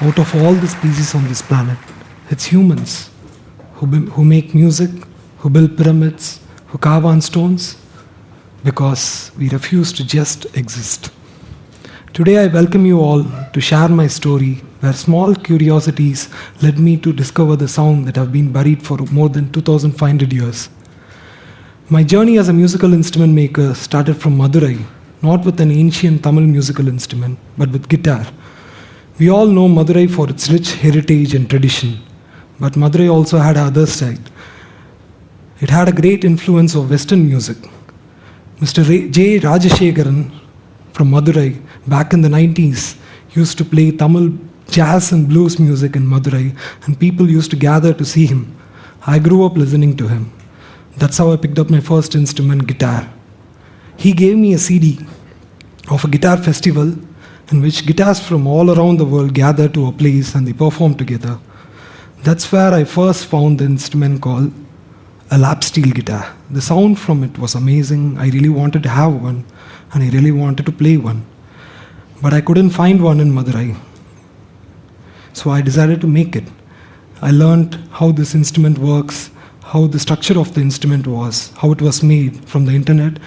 out of all the species on this planet, it's humans who make music, who build pyramids, who carve on stones, because we refuse to just exist. Today I welcome you all to share my story, where small curiosities led me to discover the sound that have been buried for more than 2,500 years. My journey as a musical instrument maker started from Madurai, not with an ancient Tamil musical instrument, but with guitar. We all know Madurai for its rich heritage and tradition, but Madurai also had other side. It had a great influence of Western music. Mr. J. Rajashekaran from Madurai back in the 90s used to play Tamil jazz and blues music in Madurai, and people used to gather to see him. I grew up listening to him. That's how I picked up my first instrument, guitar. He gave me a CD of a guitar festival in which guitars from all around the world gathered to a place and they performed together. That's where I first found the instrument called a lap steel guitar. The sound from it was amazing. I really wanted to have one, and I really wanted to play one. But I couldn't find one in Madurai. So I decided to make it. I learned how this instrument works, how the structure of the instrument was, how it was made from the internet,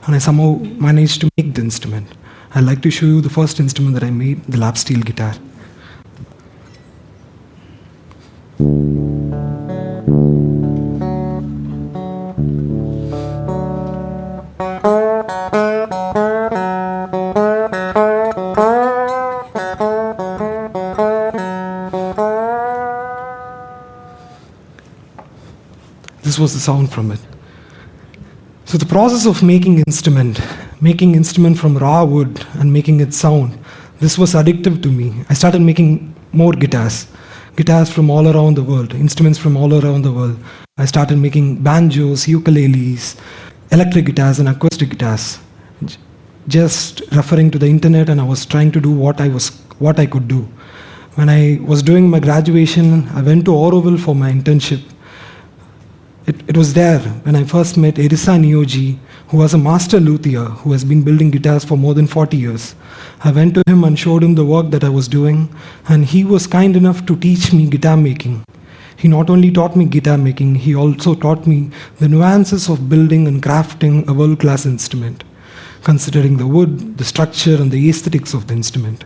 and I somehow managed to make the instrument. I'd like to show you the first instrument that I made, the lap steel guitar. This was the sound from it. So the process of making instrument from raw wood and making it sound, this was addictive to me. I started making more guitars from all around the world, instruments from all around the world. I started making banjos, ukuleles, electric guitars and acoustic guitars, just referring to the internet, and I was trying to do what I could do. When I was doing my graduation, I went to Auroville for my internship. It was there when I first met Erisa Nioji, who was a master luthier who has been building guitars for more than 40 years. I went to him and showed him the work that I was doing, and he was kind enough to teach me guitar making. He not only taught me guitar making, he also taught me the nuances of building and crafting a world-class instrument, considering the wood, the structure, and the aesthetics of the instrument.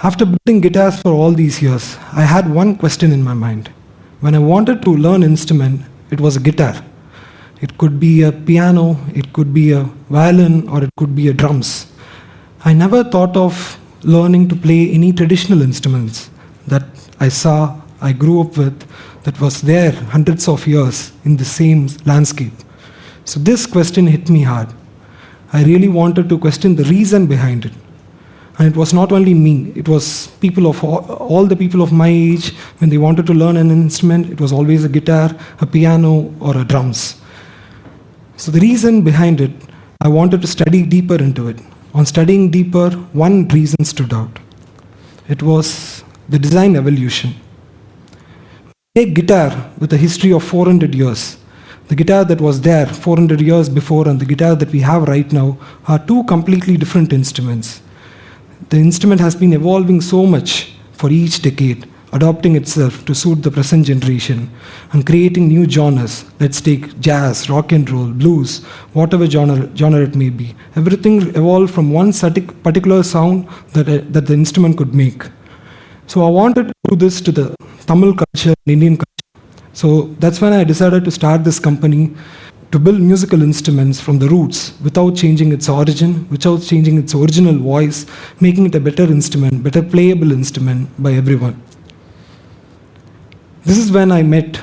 After building guitars for all these years, I had one question in my mind. When I wanted to learn instrument, it was a guitar. It could be a piano, it could be a violin, or it could be a drums. I never thought of learning to play any traditional instruments that I grew up with, that was there hundreds of years in the same landscape. So this question hit me hard. I really wanted to question the reason behind it. And it was not only me, it was people of all the people of my age. When they wanted to learn an instrument, it was always a guitar, a piano, or a drums. So the reason behind it, I wanted to study deeper into it. On studying deeper, one reason stood out. It was the design evolution. Take guitar with a history of 400 years. The guitar that was there 400 years before and the guitar that we have right now are two completely different instruments. The instrument has been evolving so much for each decade, adapting itself to suit the present generation and creating new genres. Let's take jazz, rock and roll, blues, whatever genre it may be. Everything evolved from one particular sound that the instrument could make. So I wanted to do this to the Tamil culture and Indian culture. So that's when I decided to start this company to build musical instruments from the roots without changing its origin, without changing its original voice, making it a better instrument, better playable instrument by everyone. This is when I met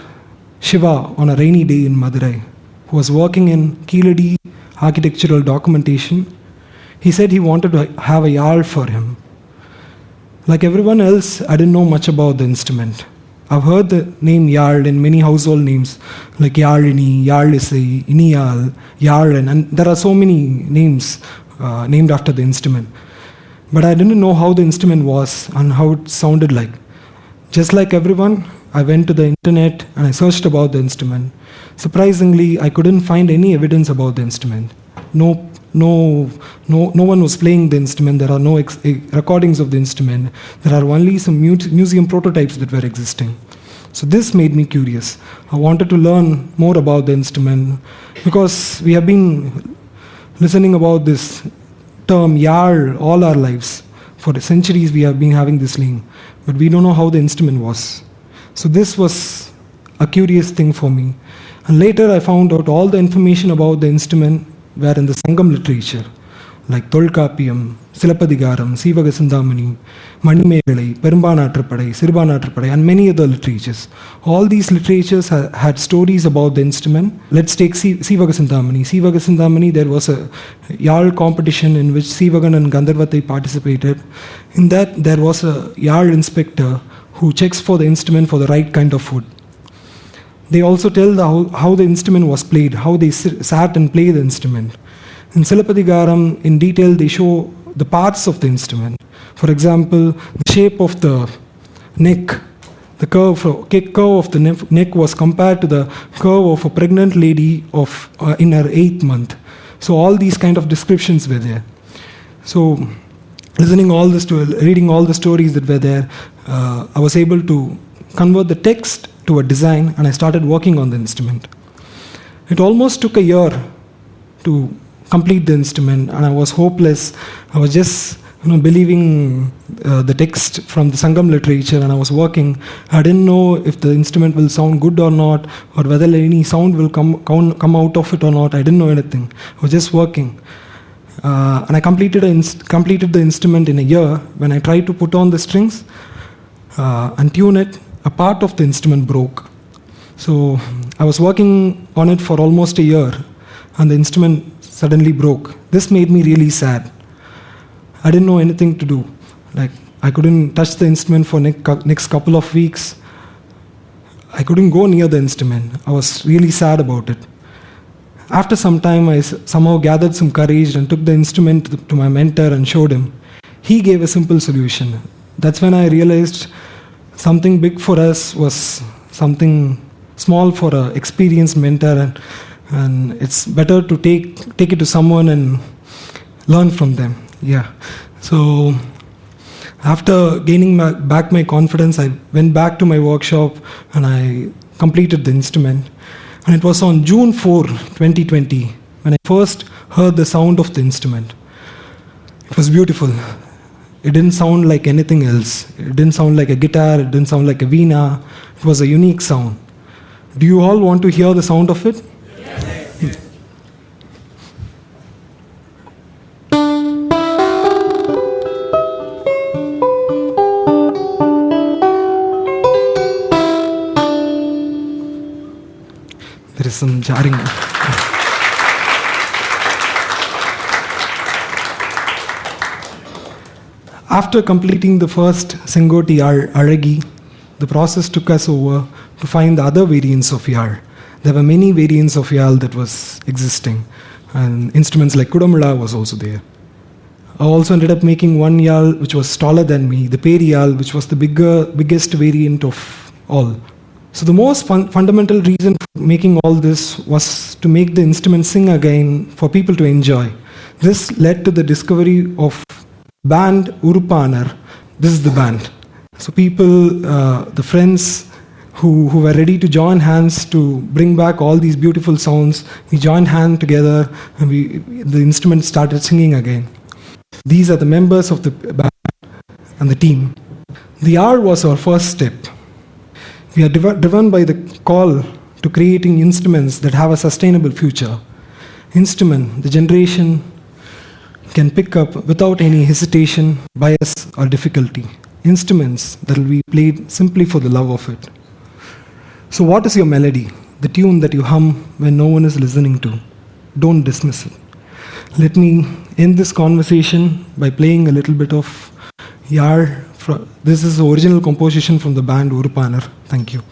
Shiva on a rainy day in Madurai, who was working in Keeladi architectural documentation. He said he wanted to have a yal for him. Like everyone else, I didn't know much about the instrument. I've heard the name Yal in many household names like Yalini, Yalisai, Iniyal, Yalan, and there are so many names named after the instrument. But I didn't know how the instrument was and how it sounded like. Just like everyone, I went to the internet and I searched about the instrument. Surprisingly, I couldn't find any evidence about the instrument. No No one was playing the instrument. There are no recordings of the instrument. There are only some museum prototypes that were existing. So this made me curious. I wanted to learn more about the instrument because we have been listening about this term Yal all our lives. For centuries we have been having this name, but we don't know how the instrument was. So this was a curious thing for me. And later I found out all the information about the instrument were in the Sangam literature, like Tolkapiyam, Silapadigaram, Sivagasintamani, Manimegalai, Perumbanatrapadai, Sirbanatrapadai, and many other literatures. All these literatures had stories about the instrument. Let's take Sivagasintamani. Sivagasintamani, there was a Yal competition in which Sivagan and Gandharvatai participated. In that, there was a Yal inspector who checks for the instrument for the right kind of wood. They also tell how the instrument was played, how they sat and played the instrument. In Silapadigaram, in detail, they show the parts of the instrument. For example, the shape of the neck, the curve of the neck was compared to the curve of a pregnant lady in her 8th month. So all these kind of descriptions were there. So reading all the stories that were there, I was able to convert the text to a design, and I started working on the instrument. It almost took a year to complete the instrument, and I was hopeless. I was just believing the text from the Sangam literature, and I was working. I didn't know if the instrument will sound good or not, or whether any sound will come out of it or not. I didn't know anything. I was just working. And I completed the instrument in a year. When I tried to put on the strings and tune it, a part of the instrument broke. So I was working on it for almost a year, and the instrument suddenly broke. This made me really sad. I didn't know anything to do. Like, I couldn't touch the instrument for next couple of weeks. I couldn't go near the instrument. I was really sad about it. After some time, I somehow gathered some courage and took the instrument to my mentor and showed him. He gave a simple solution. That's when I realized something big for us was something small for an experienced mentor, and it's better to take it to someone and learn from them. Yeah. So after gaining back my confidence, I went back to my workshop and I completed the instrument. And it was on June 4, 2020, when I first heard the sound of the instrument. It was beautiful. It didn't sound like anything else. It didn't sound like a guitar. It didn't sound like a Veena. It was a unique sound. Do you all want to hear the sound of it? Yes. There is some jarring. After completing the first Sengoti Aragi, the process took us over to find the other variants of Yal. There were many variants of Yal that was existing, and instruments like Kudamala was also there. I also ended up making one Yal which was taller than me, the Peri Yal, which was the biggest variant of all. So the most fundamental reason for making all this was to make the instrument sing again for people to enjoy. This led to the discovery of band Urupanar. This is the band. So people, the friends who were ready to join hands to bring back all these beautiful sounds, we joined hands together and the instrument started singing again. These are the members of the band and the team. The Yal was our first step. We are driven by the call to creating instruments that have a sustainable future. Instrument, the generation can pick up without any hesitation, bias, or difficulty. Instruments that will be played simply for the love of it. So what is your melody? The tune that you hum when no one is listening to. Don't dismiss it. Let me end this conversation by playing a little bit of Yal. This is the original composition from the band Urupanar. Thank you.